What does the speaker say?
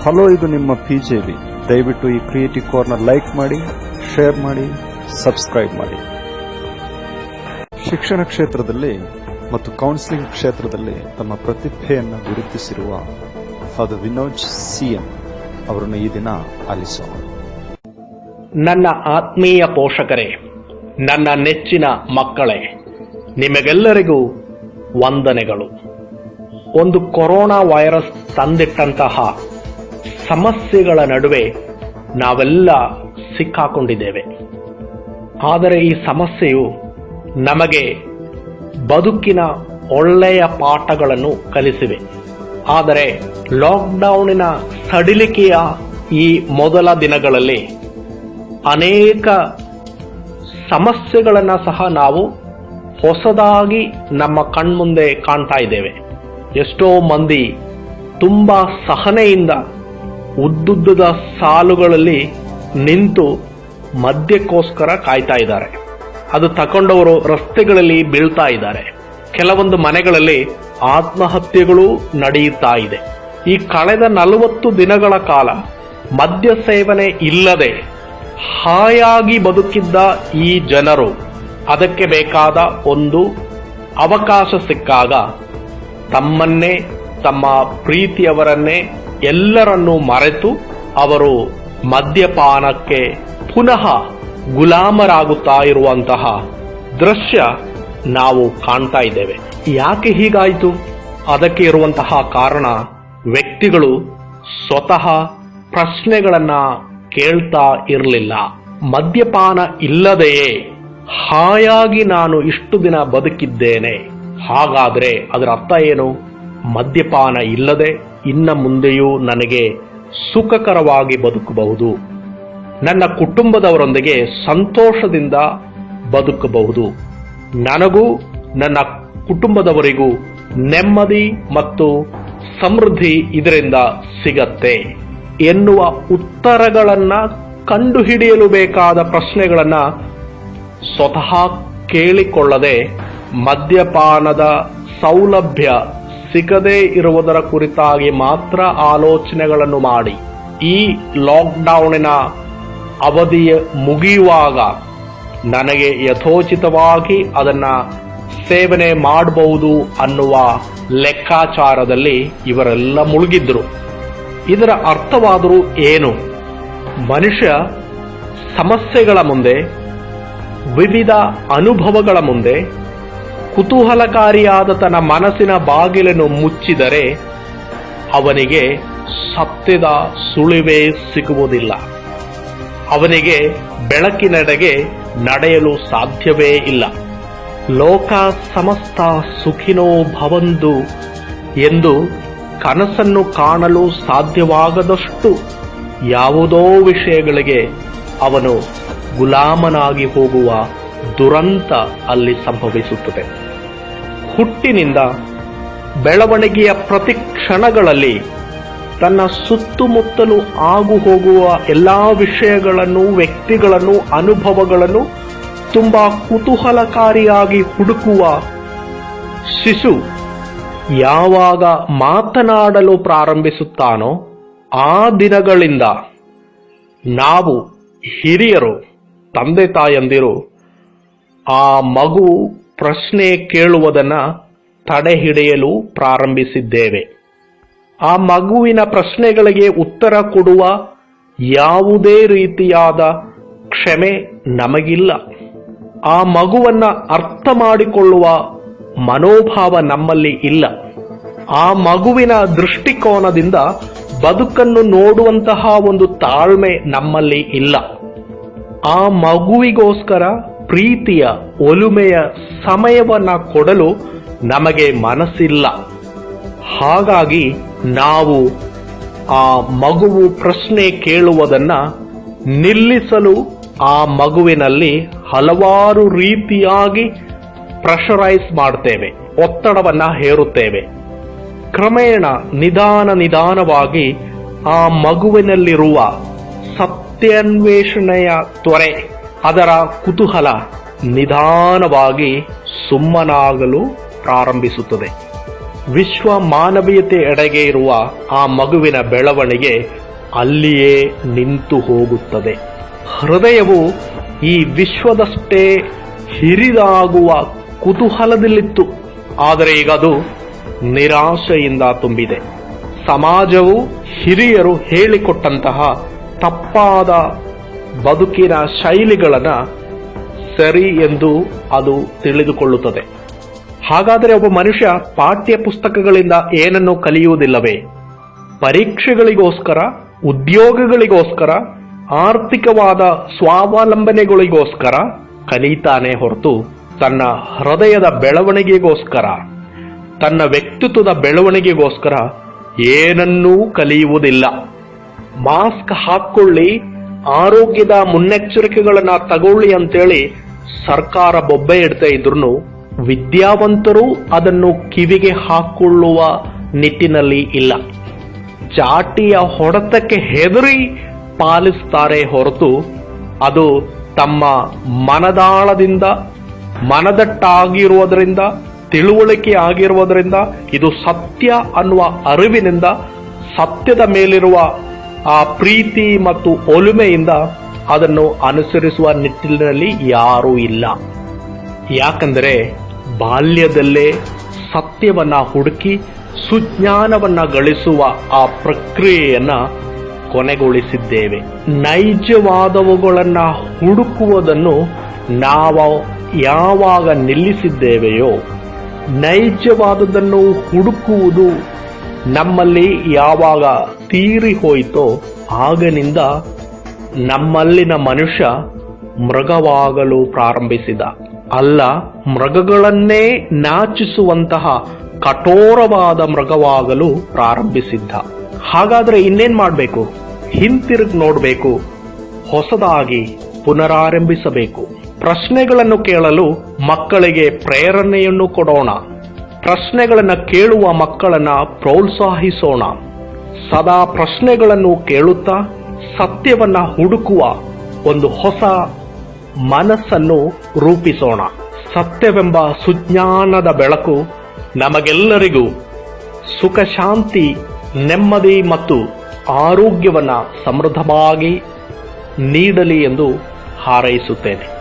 Hello, ಇದು ನಿಮ್ಮ PJV. ದಯವಿಟ್ಟು ಈ ಕ್ರಿಯೇಟಿವ್ ಕಾರ್ನರ್ ಲೈಕ್ ಮಾಡಿ, ಶೇರ್ ಮಾಡಿ, ಸಬ್ಸ್ಕ್ರೈಬ್ ಮಾಡಿ. ಶಿಕ್ಷಣ ಕ್ಷೇತ್ರದಲ್ಲಿ ಮತ್ತು ಕೌನ್ಸಿಲಿಂಗ್ ಕ್ಷೇತ್ರದಲ್ಲಿ ತಮ್ಮ ಪ್ರತಿಭೆಯನ್ನು ಗುರುತಿಸಿರುವ ಫಾದರ್ ವಿನೋಜ್ CM ಅವರನ್ನು ಈ ದಿನ ಆಲಿಸೋಣ. ನನ್ನ ಆತ್ಮೀಯ ಪೋಷಕರೇ, ನನ್ನ ನೆಚ್ಚಿನ ಮಕ್ಕಳೇ, ನಿಮಗೆಲ್ಲರಿಗೂ ವಂದನೆಗಳು. ಒಂದು ಕೊರೋನಾ ವೈರಸ್ ತಂದಿಟ್ಟಂತಹ ಸಮಸ್ಯೆಗಳ ನಡುವೆ ನಾವೆಲ್ಲ ಸಿಕ್ಕಾಕೊಂಡಿದ್ದೇವೆ. ಆದರೆ ಈ ಸಮಸ್ಯೆಯು ನಮಗೆ ಬದುಕಿನ ಒಳ್ಳೆಯ ಪಾಠಗಳನ್ನು ಕಲಿಸಿವೆ. ಆದರೆ ಲಾಕ್ಡೌನಿನ ಸಡಿಲಿಕೆಯ ಈ ಮೊದಲ ದಿನಗಳಲ್ಲಿ ಅನೇಕ ಸಮಸ್ಯೆಗಳನ್ನು ಸಹ ನಾವು ಹೊಸದಾಗಿ ನಮ್ಮ ಕಣ್ಮುಂದೆ ಕಾಣ್ತಾ ಇದ್ದೇವೆ. ಎಷ್ಟೋ ಮಂದಿ ತುಂಬ ಸಹನೆಯಿಂದ ಉದ್ದುದ್ದದ ಸಾಲುಗಳಲ್ಲಿ ನಿಂತು ಮದ್ಯಕ್ಕೋಸ್ಕರ ಕಾಯ್ತಾ ಇದ್ದಾರೆ. ಅದು ತಗೊಂಡವರು ರಸ್ತೆಗಳಲ್ಲಿ ಬೀಳ್ತಾ ಇದ್ದಾರೆ. ಕೆಲವೊಂದು ಮನೆಗಳಲ್ಲಿ ಆತ್ಮಹತ್ಯೆಗಳು ನಡೆಯುತ್ತಾ ಇದೆ. ಈ ಕಳೆದ 40 ದಿನಗಳ ಕಾಲ ಮದ್ಯ ಸೇವನೆ ಇಲ್ಲದೆ ಹಾಯಾಗಿ ಬದುಕಿದ್ದ ಈ ಜನರು ಅದಕ್ಕೆ ಬೇಕಾದ ಒಂದು ಅವಕಾಶ ಸಿಕ್ಕಾಗ ತಮ್ಮನ್ನೇ, ತಮ್ಮ ಪ್ರೀತಿಯವರನ್ನೇ ಎಲ್ಲರನ್ನೂ ಮರೆತು ಅವರು ಮದ್ಯಪಾನಕ್ಕೆ ಪುನಃ ಗುಲಾಮರಾಗುತ್ತಾ ಇರುವಂತಹ ದೃಶ್ಯ ನಾವು ಕಾಣ್ತಾ ಇದ್ದೇವೆ. ಯಾಕೆ ಹೀಗಾಯಿತು? ಅದಕ್ಕೆ ಇರುವಂತಹ ಕಾರಣ, ವ್ಯಕ್ತಿಗಳು ಸ್ವತಃ ಪ್ರಶ್ನೆಗಳನ್ನ ಕೇಳ್ತಾ ಇರಲಿಲ್ಲ. ಮದ್ಯಪಾನ ಇಲ್ಲದೆಯೇ ಹಾಯಾಗಿ ನಾನು ಇಷ್ಟು ದಿನ ಬದುಕಿದ್ದೇನೆ, ಹಾಗಾದ್ರೆ ಅದರ ಅರ್ಥ ಏನು? ಮದ್ಯಪಾನ ಇಲ್ಲದೆ ಇನ್ನ ಮುಂದೆಯೂ ನನಗೆ ಸುಖಕರವಾಗಿ ಬದುಕಬಹುದು, ನನ್ನ ಕುಟುಂಬದವರೊಂದಿಗೆ ಸಂತೋಷದಿಂದ ಬದುಕಬಹುದು, ನನಗೂ ನನ್ನ ಕುಟುಂಬದವರಿಗೂ ನೆಮ್ಮದಿ ಮತ್ತು ಸಮೃದ್ಧಿ ಇದರಿಂದ ಸಿಗತ್ತೆ ಎನ್ನುವ ಉತ್ತರಗಳನ್ನ ಕಂಡುಹಿಡಿಯಲು ಬೇಕಾದ ಪ್ರಶ್ನೆಗಳನ್ನ ಸ್ವತಃ ಕೇಳಿಕೊಳ್ಳದೆ ಮದ್ಯಪಾನದ ಸೌಲಭ್ಯ ಸಿಗದೇ ಇರುವುದರ ಕುರಿತಾಗಿ ಮಾತ್ರ ಆಲೋಚನೆಗಳನ್ನು ಮಾಡಿ ಈ ಲಾಕ್ಡೌನಿನ ಅವಧಿಯ ಮುಗಿಯುವಾಗ ನನಗೆ ಯಥೋಚಿತವಾಗಿ ಅದನ್ನ ಸೇವನೆ ಮಾಡಬಹುದು ಅನ್ನುವ ಲೆಕ್ಕಾಚಾರದಲ್ಲಿ ಇವರೆಲ್ಲ ಮುಳುಗಿದ್ರು. ಇದರ ಅರ್ಥವಾದರೂ ಏನು? ಮನುಷ್ಯ ಸಮಸ್ಯೆಗಳ ಮುಂದೆ, ವಿವಿಧ ಅನುಭವಗಳ ಮುಂದೆ ಕುತೂಹಲಕಾರಿಯಾದ ತನ್ನ ಮನಸ್ಸಿನ ಬಾಗಿಲನ್ನು ಮುಚ್ಚಿದರೆ ಅವನಿಗೆ ಸತ್ಯದ ಸುಳಿವೇ ಸಿಗುವುದಿಲ್ಲ. ಅವನಿಗೆ ಬೆಳಕಿನೆಡೆಗೆ ನಡೆಯಲು ಸಾಧ್ಯವೇ ಇಲ್ಲ. ಲೋಕ ಸಮಸ್ತ ಸುಖಿನೋ ಭವಂತು ಎಂದು ಕನಸನ್ನು ಕಾಣಲು ಸಾಧ್ಯವಾಗದಷ್ಟು ಯಾವುದೋ ವಿಷಯಗಳಿಗೆ ಅವನು ಗುಲಾಮನಾಗಿ ಹೋಗುವ ದುರಂತ ಅಲ್ಲಿ ಸಂಭವಿಸುತ್ತದೆ. ಹುಟ್ಟಿನಿಂದ ಬೆಳವಣಿಗೆಯ ಪ್ರತಿ ಕ್ಷಣಗಳಲ್ಲಿ ತನ್ನ ಸುತ್ತಮುತ್ತಲು ಆಗು ಹೋಗುವ ಎಲ್ಲಾ ವಿಷಯಗಳನ್ನು, ವ್ಯಕ್ತಿಗಳನ್ನು, ಅನುಭವಗಳನ್ನು ತುಂಬಾ ಕುತೂಹಲಕಾರಿಯಾಗಿ ಹುಡುಕುವ ಶಿಶು ಯಾವಾಗ ಮಾತನಾಡಲು ಪ್ರಾರಂಭಿಸುತ್ತಾನೋ ಆ ದಿನಗಳಿಂದ ನಾವು ಹಿರಿಯರು, ತಂದೆ ತಾಯಂದಿರು ಆ ಮಗು ಪ್ರಶ್ನೆ ಕೇಳುವುದನ್ನ ತಡೆ ಹಿಡಿಯಲು ಪ್ರಾರಂಭಿಸಿದ್ದೇವೆ. ಆ ಮಗುವಿನ ಪ್ರಶ್ನೆಗಳಿಗೆ ಉತ್ತರ ಕೊಡುವ ಯಾವುದೇ ರೀತಿಯಾದ ಕ್ಷಮೆ ನಮಗಿಲ್ಲ. ಆ ಮಗುವನ್ನ ಅರ್ಥ ಮಾಡಿಕೊಳ್ಳುವ ಮನೋಭಾವ ನಮ್ಮಲ್ಲಿ ಇಲ್ಲ. ಆ ಮಗುವಿನ ದೃಷ್ಟಿಕೋನದಿಂದ ಬದುಕನ್ನು ನೋಡುವಂತಹ ಒಂದು ತಾಳ್ಮೆ ನಮ್ಮಲ್ಲಿ ಇಲ್ಲ. ಆ ಮಗುವಿಗೋಸ್ಕರ ಪ್ರೀತಿಯ, ಒಲುಮೆಯ ಸಮಯವನ್ನ ಕೊಡಲು ನಮಗೆ ಮನಸ್ಸಿಲ್ಲ. ಹಾಗಾಗಿ ನಾವು ಆ ಮಗುವು ಪ್ರಶ್ನೆ ಕೇಳುವುದನ್ನ ನಿಲ್ಲಿಸಲು ಆ ಮಗುವಿನಲ್ಲಿ ಹಲವಾರು ರೀತಿಯಾಗಿ ಪ್ರೆಷರೈಸ್ ಮಾಡ್ತೇವೆ, ಒತ್ತಡವನ್ನ ಹೇರುತ್ತೇವೆ. ಕ್ರಮೇಣ ನಿಧಾನವಾಗಿ ಆ ಮಗುವಿನಲ್ಲಿರುವ ಸತ್ಯಾನ್ವೇಷಣೆಯ ತ್ವರೆ, ಅದರ ಕುತೂಹಲ ನಿಧಾನವಾಗಿ ಸುಮ್ಮನಾಗಲು ಪ್ರಾರಂಭಿಸುತ್ತದೆ. ವಿಶ್ವ ಮಾನವೀಯತೆ ಎಡೆಗೆ ಇರುವ ಆ ಮಗುವಿನ ಬೆಳವಣಿಗೆ ಅಲ್ಲಿಯೇ ನಿಂತು ಹೋಗುತ್ತದೆ. ಹೃದಯವು ಈ ವಿಶ್ವದಷ್ಟೇ ಹಿರಿದಾಗುವ ಕುತೂಹಲದಲ್ಲಿತ್ತು. ಆದರೆ ಈಗ ಅದು ನಿರಾಶೆಯಿಂದ ತುಂಬಿದೆ. ಸಮಾಜವು ಹಿರಿಯರು ಹೇಳಿಕೊಟ್ಟಂತಹ ತಪ್ಪಾದ ಬದುಕಿನ ಶೈಲಿಗಳನ್ನು ಸರಿ ಎಂದು ಅದು ತಿಳಿದುಕೊಳ್ಳುತ್ತದೆ. ಹಾಗಾದರೆ ಒಬ್ಬ ಮನುಷ್ಯ ಪಾಠ್ಯ ಪುಸ್ತಕಗಳಿಂದ ಏನನ್ನು ಕಲಿಯುವುದಿಲ್ಲವೇ? ಪರೀಕ್ಷೆಗಳಿಗೋಸ್ಕರ, ಉದ್ಯೋಗಗಳಿಗೋಸ್ಕರ, ಆರ್ಥಿಕವಾದ ಸ್ವಾವಲಂಬನೆಗಳಿಗೋಸ್ಕರ ಕಲಿತಾನೆ ಹೊರತು ತನ್ನ ಹೃದಯದ ಬೆಳವಣಿಗೆಗೋಸ್ಕರ, ತನ್ನ ವ್ಯಕ್ತಿತ್ವದ ಬೆಳವಣಿಗೆಗೋಸ್ಕರ ಏನನ್ನೂ ಕಲಿಯುವುದಿಲ್ಲ. ಮಾಸ್ಕ್ ಹಾಕೊಳ್ಳಿ, ಆರೋಗ್ಯದ ಮುನ್ನೆಚ್ಚರಿಕೆಗಳನ್ನ ತಗೊಳ್ಳಿ ಅಂತೇಳಿ ಸರ್ಕಾರ ಬೊಬ್ಬೆ ಇಡ್ತಾ ಇದ್ರು ವಿದ್ಯಾವಂತರು ಅದನ್ನು ಕಿವಿಗೆ ಹಾಕೊಳ್ಳುವ ನಿಟ್ಟಿನಲ್ಲಿ ಇಲ್ಲ. ಚಾಟಿಯ ಹೊಡೆತಕ್ಕೆ ಹೆದರಿ ಪಾಲಿಸ್ತಾರೆ ಹೊರತು ಅದು ತಮ್ಮ ಮನದಾಳದಿಂದ, ಮನದಟ್ಟಾಗಿರುವುದರಿಂದ, ತಿಳುವಳಿಕೆ ಆಗಿರುವುದರಿಂದ, ಇದು ಸತ್ಯ ಅನ್ನುವ ಅರಿವಿನಿಂದ, ಸತ್ಯದ ಮೇಲಿರುವ ಆ ಪ್ರೀತಿ ಮತ್ತು ಒಲುಮೆಯಿಂದ ಅದನ್ನು ಅನುಸರಿಸುವ ನಿಟ್ಟಿನಲ್ಲಿ ಯಾರೂ ಇಲ್ಲ. ಯಾಕಂದರೆ ಬಾಲ್ಯದಲ್ಲೇ ಸತ್ಯವನ್ನ ಹುಡುಕಿ ಸುಜ್ಞಾನವನ್ನ ಗಳಿಸುವ ಆ ಪ್ರಕ್ರಿಯೆಯನ್ನ ಕೊನೆಗೊಳಿಸಿದ್ದೇವೆ. ನೈಜವಾದವುಗಳನ್ನ ಹುಡುಕುವುದನ್ನು ನಾವು ಯಾವಾಗ ನಿಲ್ಲಿಸಿದ್ದೇವೆಯೋ, ನೈಜವಾದದನ್ನು ಹುಡುಕುವುದು ನಮ್ಮಲ್ಲಿ ಯಾವಾಗ ತೀರಿ ಹೋಯಿತೋ ಆಗನಿಂದ ನಮ್ಮಲ್ಲಿನ ಮನುಷ್ಯ ಮೃಗವಾಗಲು ಪ್ರಾರಂಭಿಸಿದ. ಅಲ್ಲ, ಮೃಗಗಳನ್ನೇ ನಾಚಿಸುವಂತಹ ಕಠೋರವಾದ ಮೃಗವಾಗಲು ಪ್ರಾರಂಭಿಸಿದ್ದ. ಹಾಗಾದ್ರೆ ಇನ್ನೇನ್ ಮಾಡಬೇಕು? ಹಿಂತಿರುಗಿ ನೋಡಬೇಕು, ಹೊಸದಾಗಿ ಪುನರಾರಂಭಿಸಬೇಕು. ಪ್ರಶ್ನೆಗಳನ್ನು ಕೇಳಲು ಮಕ್ಕಳಿಗೆ ಪ್ರೇರಣೆಯನ್ನು ಕೊಡೋಣ. ಪ್ರಶ್ನೆಗಳನ್ನು ಕೇಳುವ ಮಕ್ಕಳನ್ನ ಪ್ರೋತ್ಸಾಹಿಸೋಣ. ಸದಾ ಪ್ರಶ್ನೆಗಳನ್ನು ಕೇಳುತ್ತಾ ಸತ್ಯವನ್ನ ಹುಡುಕುವ ಒಂದು ಹೊಸ ಮನಸ್ಸನ್ನು ರೂಪಿಸೋಣ. ಸತ್ಯವೆಂಬ ಸುಜ್ಞಾನದ ಬೆಳಕು ನಮಗೆಲ್ಲರಿಗೂ ಸುಖ, ಶಾಂತಿ, ನೆಮ್ಮದಿ ಮತ್ತು ಆರೋಗ್ಯವನ್ನ ಸಮೃದ್ಧವಾಗಿ ನೀಡಲಿ ಎಂದು ಹಾರೈಸುತ್ತೇನೆ.